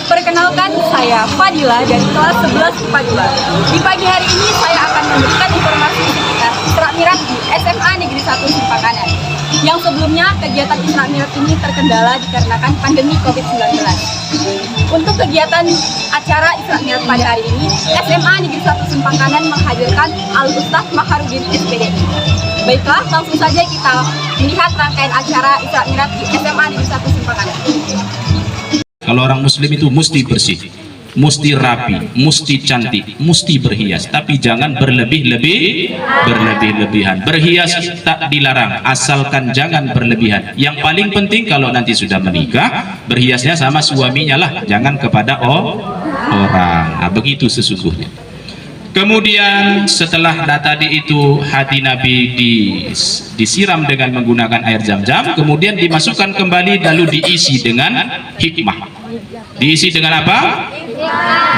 Perkenalkan, saya Fadila dari kelas 11 IPA 2. Di pagi hari ini saya akan memberikan informasi seputar Isra Mi'raj di SMA Negeri 1 Simpang Kanan. Yang sebelumnya kegiatan Isra Mi'raj ini terkendala dikarenakan pandemi COVID-19. Untuk kegiatan acara Isra Mi'raj pada hari ini, SMA Negeri 1 Simpang Kanan menghadirkan Al-Ustaz Makharudin SPDI. Baiklah, langsung saja kita melihat rangkaian acara Isra Mi'raj di SMA Negeri 1 Simpang Kanan. Kalau orang muslim itu mesti bersih, mesti rapi, mesti cantik, mesti berhias, tapi jangan berlebihan. Berhias tak dilarang, asalkan jangan berlebihan. Yang paling penting kalau nanti sudah menikah, berhiasnya sama suaminya lah, jangan kepada orang. Nah, begitu sesungguhnya. Kemudian setelah tadi itu hati Nabi disiram dengan menggunakan air zam-zam, kemudian dimasukkan kembali lalu diisi dengan hikmah. Diisi dengan apa?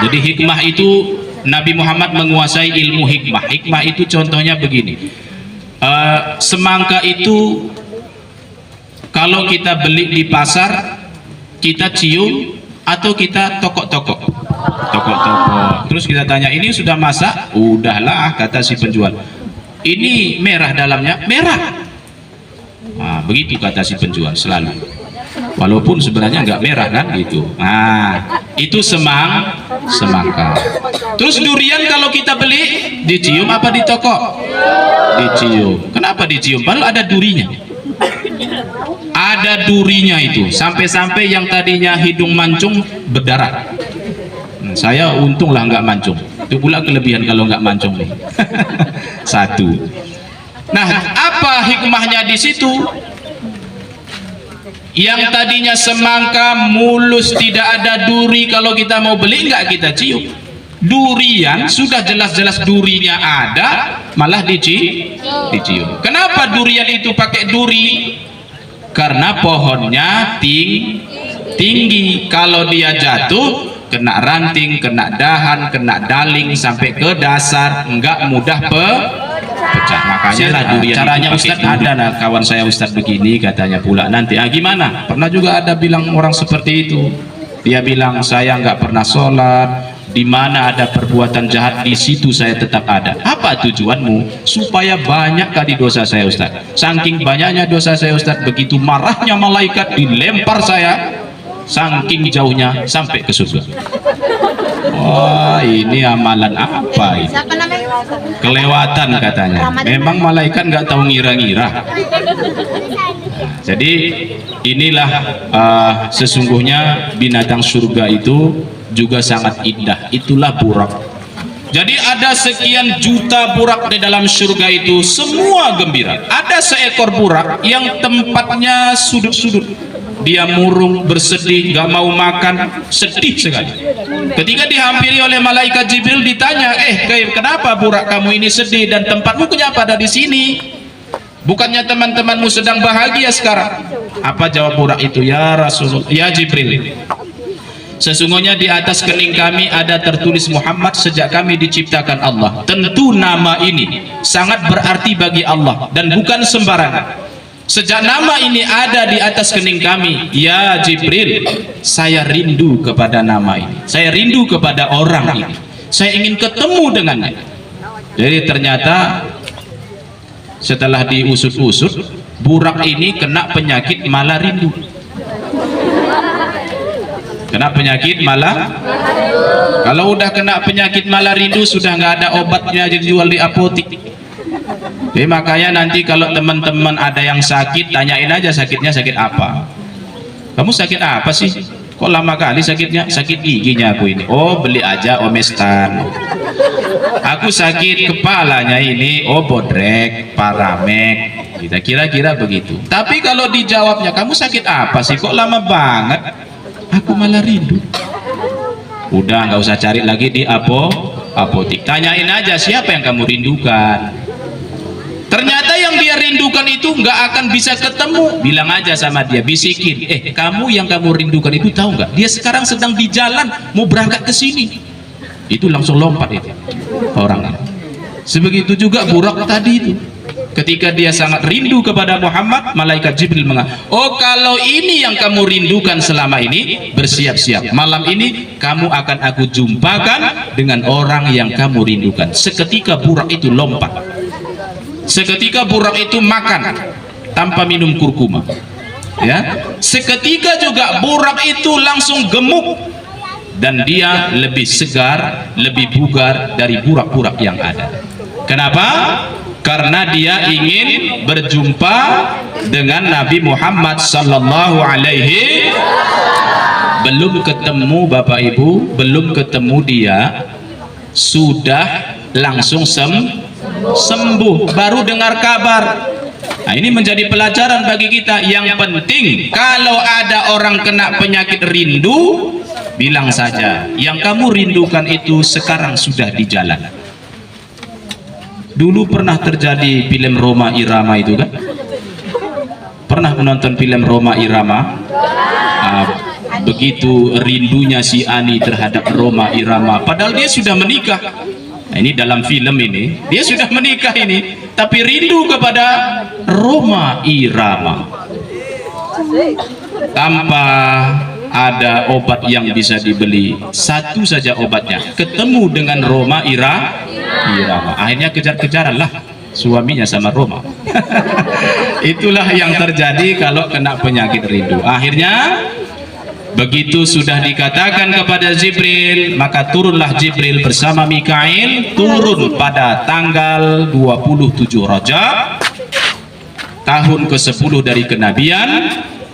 Jadi hikmah itu Nabi Muhammad menguasai ilmu hikmah. Hikmah itu contohnya begini. Semangka itu kalau kita beli di pasar, kita cium atau kita tokok-tokok? Tokok-tokok. Terus kita tanya, ini sudah masak? Udahlah, kata si penjual. Ini merah dalamnya? Merah. Nah, begitu kata si penjual selalu. Walaupun sebenarnya nggak merah kan gitu. Nah, itu semangka. Terus durian kalau kita beli, dicium apa ditokok? Dicium. Kenapa dicium? Padahal ada durinya. Ada durinya itu. Sampai-sampai yang tadinya hidung mancung berdarah. Saya untunglah nggak mancung. Itu pula kelebihan kalau nggak mancung nih. Satu. Nah, apa hikmahnya di situ? Yang tadinya semangka mulus tidak ada duri, kalau kita mau beli nggak kita cium. Durian sudah jelas-jelas durinya ada, malah dicium. Kenapa durian itu pakai duri? Karena pohonnya tinggi. Kalau dia jatuh, kena ranting, kena dahan, kena daling sampai ke dasar, enggak mudah pecah. Makanya lah durian caranya Ustaz ada. Nah, kawan saya Ustaz begini katanya pula nanti. Gimana? Pernah juga ada bilang orang seperti itu. Dia bilang saya nggak pernah sholat. Di mana ada perbuatan jahat, di situ saya tetap ada. Apa tujuanmu? Supaya banyak kali dosa saya Ustaz. Saking banyaknya dosa saya Ustaz, begitu marahnya malaikat dilempar saya. Saking jauhnya sampai ke surga. Wah, ini amalan apa ini? Kelewatan katanya. Memang malaikat nggak tahu ngira-ngira. Jadi inilah sesungguhnya binatang surga itu juga sangat indah. Itulah burak. Jadi ada sekian juta burak di dalam surga itu, semua gembira. Ada seekor burak yang tempatnya sudut-sudut. Dia murung, bersedih, gak mau makan, sedih sekali. Ketika dihampiri oleh malaikat Jibril ditanya, kenapa burak kamu ini sedih dan tempatmu kenapa ada di sini? Bukannya teman-temanmu sedang bahagia sekarang? Apa jawab burak itu? Ya Rasulullah, ya Jibril, sesungguhnya di atas kening kami ada tertulis Muhammad sejak kami diciptakan Allah. Tentu nama ini sangat berarti bagi Allah dan bukan sembarangan. Sejak nama ini ada di atas kening kami, ya Jibril, saya rindu kepada nama ini. Saya rindu kepada orang ini. Saya ingin ketemu dengannya. Jadi ternyata setelah diusut-usut, burak ini kena penyakit malah rindu. Kena penyakit malah, kalau udah kena penyakit malah rindu, sudah nggak ada obatnya dijual di apotik. Jadi makanya nanti kalau teman-teman ada yang sakit, tanyain aja sakitnya sakit apa. Kamu sakit apa sih? Kok lama kali sakitnya? Sakit giginya aku ini. Oh, beli aja Omestan. Aku sakit kepalanya ini. Oh, Bodrek, Paramek. Kita kira-kira begitu. Tapi kalau dijawabnya, kamu sakit apa sih? Kok lama banget? Aku malah rindu. Udah nggak usah cari lagi di apotik. Tanyain aja siapa yang kamu rindukan. Ternyata yang dia rindukan itu nggak akan bisa ketemu. Bilang aja sama dia, bisikin, kamu yang kamu rindukan itu tahu nggak? Dia sekarang sedang di jalan mau berangkat ke sini. Itu langsung lompat itu orangnya. Sebegitu juga burak tadi itu. Ketika dia sangat rindu kepada Muhammad, malaikat Jibril mengatakan, oh kalau ini yang kamu rindukan selama ini, bersiap-siap. Malam ini kamu akan aku jumpakan dengan orang yang kamu rindukan. Seketika burak itu lompat. Seketika burak itu makan tanpa minum kurkuma. Ya, seketika juga burak itu langsung gemuk dan dia lebih segar, lebih bugar dari burak-burak yang ada. Kenapa? Karena dia ingin berjumpa dengan Nabi Muhammad sallallahu alaihi. Belum ketemu Bapak Ibu, belum ketemu dia, sudah langsung sembuh, baru dengar kabar. Nah, ini menjadi pelajaran bagi kita. Yang penting kalau ada orang kena penyakit rindu, bilang saja yang kamu rindukan itu sekarang sudah di jalan. Dulu pernah terjadi film Roma Irama itu kan? Pernah menonton film Roma Irama? Begitu rindunya si Ani terhadap Roma Irama, padahal dia sudah menikah. Nah, ini dalam film ini dia sudah menikah ini, tapi rindu kepada Roma Irama. Tanpa ada obat yang bisa dibeli, satu saja obatnya, ketemu dengan Roma Irama. Akhirnya kejar-kejaran lah suaminya sama Roma. Itulah yang terjadi kalau kena penyakit rindu. Akhirnya begitu sudah dikatakan kepada Jibril, maka turunlah Jibril bersama Mikail, turun pada tanggal 27 Rajab tahun ke-10 dari kenabian.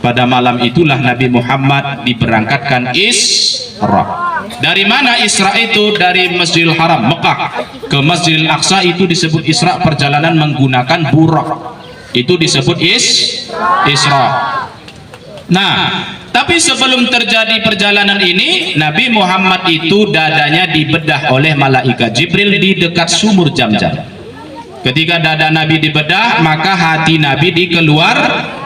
Pada malam itulah Nabi Muhammad diberangkatkan Isra. Dari mana Isra itu? Dari Masjidil Haram Mekah ke Masjidil Aqsa, itu disebut Isra, perjalanan menggunakan burak. Itu disebut Isra. Nah, tapi sebelum terjadi perjalanan ini, Nabi Muhammad itu dadanya dibedah oleh malaikat Jibril di dekat sumur Zamzam. Ketika dada Nabi dibedah, maka hati Nabi dikeluarkan.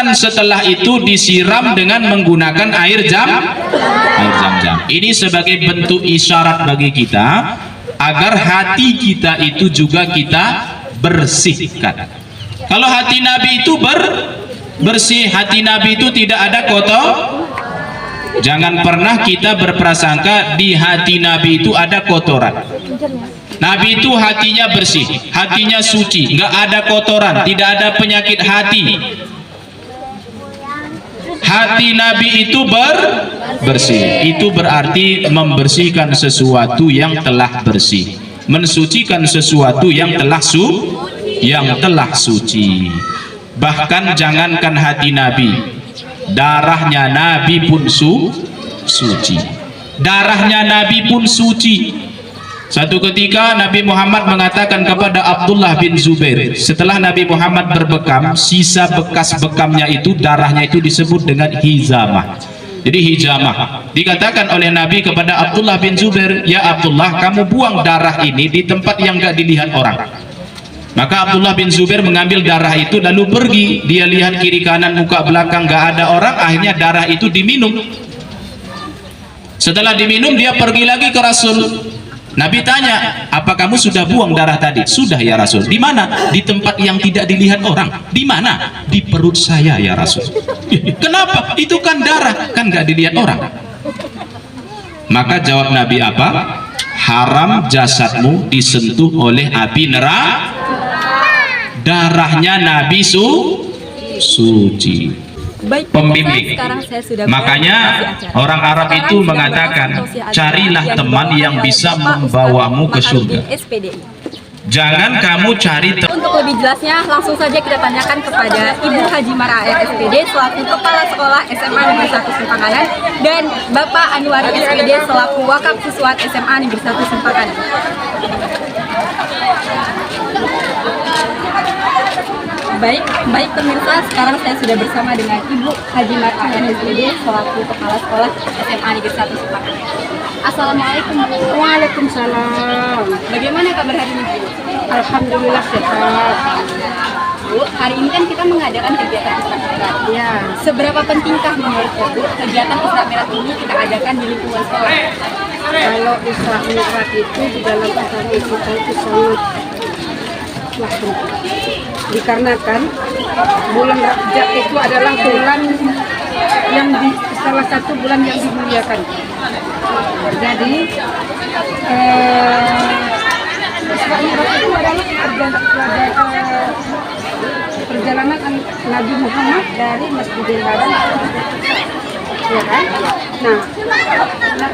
Setelah itu disiram dengan menggunakan air Zamzam. Ini sebagai bentuk isyarat bagi kita agar hati kita itu juga kita bersihkan. Kalau hati Nabi itu bersih, hati Nabi itu tidak ada kotor. Jangan pernah kita berprasangka di hati Nabi itu ada kotoran. Nabi itu hatinya bersih, hatinya suci, nggak ada kotoran, tidak ada penyakit hati. Hati Nabi itu bersih. Itu berarti membersihkan sesuatu yang telah bersih, mensucikan sesuatu yang telah suci. Bahkan jangankan hati Nabi, darahnya Nabi pun suci. Darahnya Nabi pun suci. Satu ketika Nabi Muhammad mengatakan kepada Abdullah bin Zubair, setelah Nabi Muhammad berbekam, sisa bekas bekamnya itu, darahnya itu disebut dengan hizamah. Jadi hijamah. Dikatakan oleh Nabi kepada Abdullah bin Zubair, ya Abdullah, kamu buang darah ini di tempat yang gak dilihat orang. Maka Abdullah bin Zubair mengambil darah itu lalu pergi. Dia lihat kiri kanan muka belakang gak ada orang, akhirnya darah itu diminum. Setelah diminum dia pergi lagi ke Rasul. Nabi tanya, apa kamu sudah buang darah tadi? Sudah ya Rasul. Di mana? Di tempat yang tidak dilihat orang. Di mana? Di perut saya ya Rasul. Kenapa? Itu kan darah, kan gak dilihat orang. Maka jawab Nabi apa? Haram jasadmu disentuh oleh api neraka. Darahnya Nabi suci. Baik, pembimbing. Makanya orang Arab itu mengatakan, carilah teman yang bisa membawamu ke surga. Jangan kamu cari teman. Untuk lebih jelasnya, langsung saja kita tanyakan kepada Ibu Haji Mara SPD selaku Kepala Sekolah SMA Negeri 1 Simpakanan dan Bapak Anwari SPD selaku Wakaf Siswa SMA Negeri 1 Simpakanan. Baik pemirsa, sekarang saya sudah bersama dengan Ibu Haji Mara SPD selaku Kepala Sekolah SMA Negeri 1 Simpakanan. Assalamualaikum. Waalaikumsalam. Bagaimana kabar hari ini, Bu? Alhamdulillah sehat. Bu, hari ini kan kita mengadakan kegiatan Isra Mi'raj. Ya, Seberapa pentingkah menurut Bu kegiatan Isra Mi'raj ini kita adakan di lingkungan sekolah? kalau Isra Mi'raj itu di dalam agama kita itu sangat sangatlah penting. Dikarenakan bulan Rajab itu adalah bulan yang salah satu bulan yang dimuliakan. Jadi Isra Mi'raj itu adalah perjalanan Nabi Muhammad dari Masjidil Haram, ya kan? Nah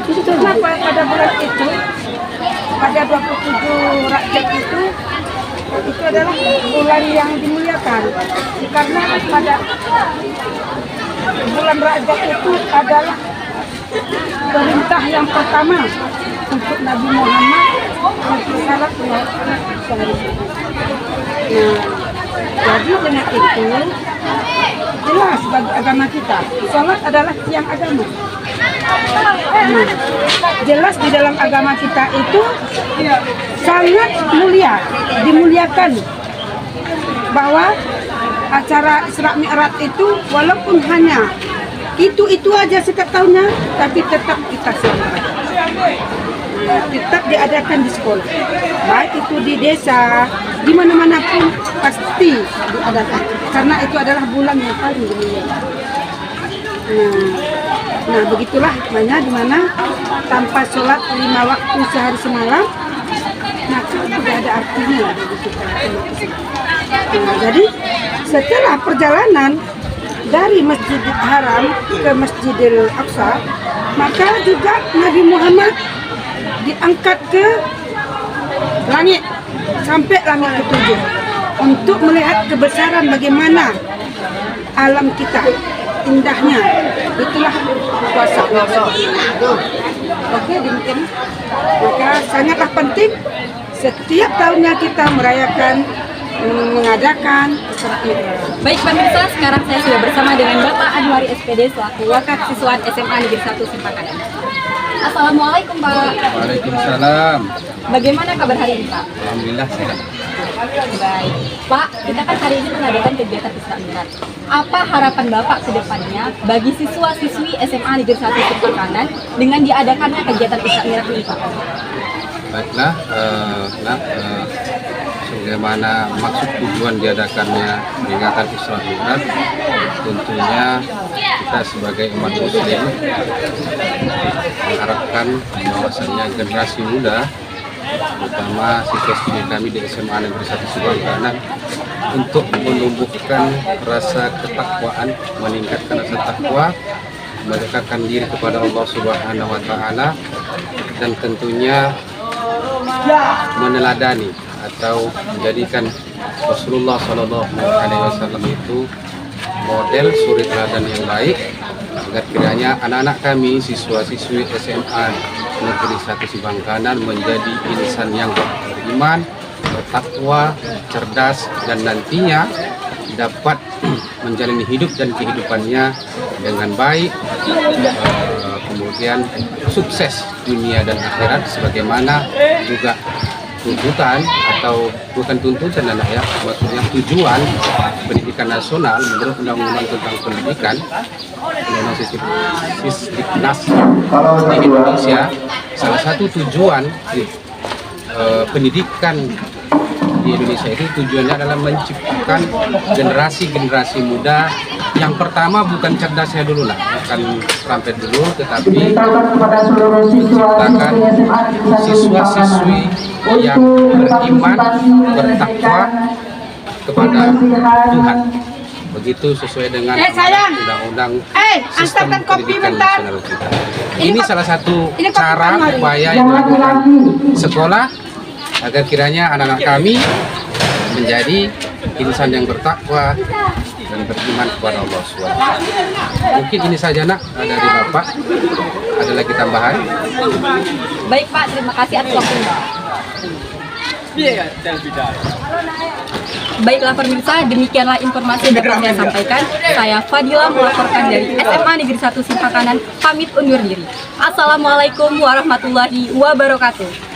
itu kenapa pada bulan itu, pada 27 Rajab itu adalah bulan yang dimuliakan, karena pada bulan Rajab itu adalah perintah yang pertama untuk Nabi Muhammad untuk salat sehari. Nah, jadi dengan itu jelas bagi agama kita, salat adalah tiang agama. Nah, jelas di dalam agama kita itu sangat mulia, dimuliakan, bahwa acara Isra Mi'raj itu walaupun hanya itu aja setiap tahunnya, tapi tetap kita selenggarakan. Tetap diadakan di sekolah, baik itu di desa, di mana-mana pun pasti diadakan, karena itu adalah bulan yang paling dimuliakan. Nah begitulah makanya dimana tanpa sholat 5 waktu sehari semalam, maka tidak ada artinya bagi kita. Nah, jadi setelah perjalanan dari Masjidil Haram ke Masjidil Aqsa, maka juga Nabi Muhammad diangkat ke langit sampai langit ketujuh untuk melihat kebesaran bagaimana alam kita, indahnya. Itulah puasa. Oke, demikian. Maka sangatlah penting setiap tahunnya kita merayakan, mengadakan Isra Mi'raj. Baik pemirsa, sekarang saya sudah bersama dengan Bapak Anwari SPD selaku Wakaf Siswaan SMA Negeri 1 Simpakanan. Assalamualaikum Pak. Waalaikumsalam. Bagaimana kabar hari ini Pak? Alhamdulillah sehat. Baik. Pak, kita kan hari ini mengadakan kegiatan Isra Mi'raj. Apa harapan Bapak ke depannya bagi siswa-siswi SMA Negeri 1 Simpakanan dengan diadakannya kegiatan Isra Mi'raj ini Pak? Baiklah, sebagaimana maksud tujuan diadakannya peringatan Isra Mi'raj, tentunya kita sebagai umat muslim mengharapkan bahwasanya generasi muda, terutama siswa-siswi kami di SMA Negeri 1 Simpakanan, untuk menumbuhkan rasa ketakwaan, meningkatkan rasa takwa, mendekatkan diri kepada Allah Subhanahu wa Ta'ala, dan tentunya meneladani atau menjadikan Rasulullah SAW itu model suri teladan yang baik, agar kiranya anak-anak kami, siswa-siswi SMA Negeri 1 Simpakanan menjadi insan yang beriman, bertakwa, cerdas, dan nantinya dapat menjalani hidup dan kehidupannya dengan baik, kemudian sukses dunia dan akhirat, sebagaimana juga tuntutan, atau bukan tuntutan anak ya, maksudnya tujuan pendidikan nasional menurut Undang-Undang tentang Pendidikan, Undang-Undang Sisdiknas di Indonesia. Salah satu tujuan pendidikan di Indonesia itu tujuannya adalah menciptakan generasi-generasi muda yang pertama bukan cerdasnya dulu lah, bukan terampil dulu, tetapi menciptakan siswa-siswi yang beriman, bertakwa kepada Tuhan. Begitu sesuai dengan undang-undang sistem pendidikan nasional kita. Ini salah satu cara upaya yang dilakukan sekolah agar kiranya anak-anak kami menjadi insan yang bertakwa dan beriman kepada Allah SWT. Mungkin ini saja nak dari Bapak. Ada lagi tambahan? Baik Pak, terima kasih atas waktunya. Baiklah pemirsa, demikianlah informasi yang dapat saya sampaikan. Saya Fadila melaporkan dari SMA Negeri 1 Simpakanan, pamit undur diri. Assalamualaikum warahmatullahi wabarakatuh.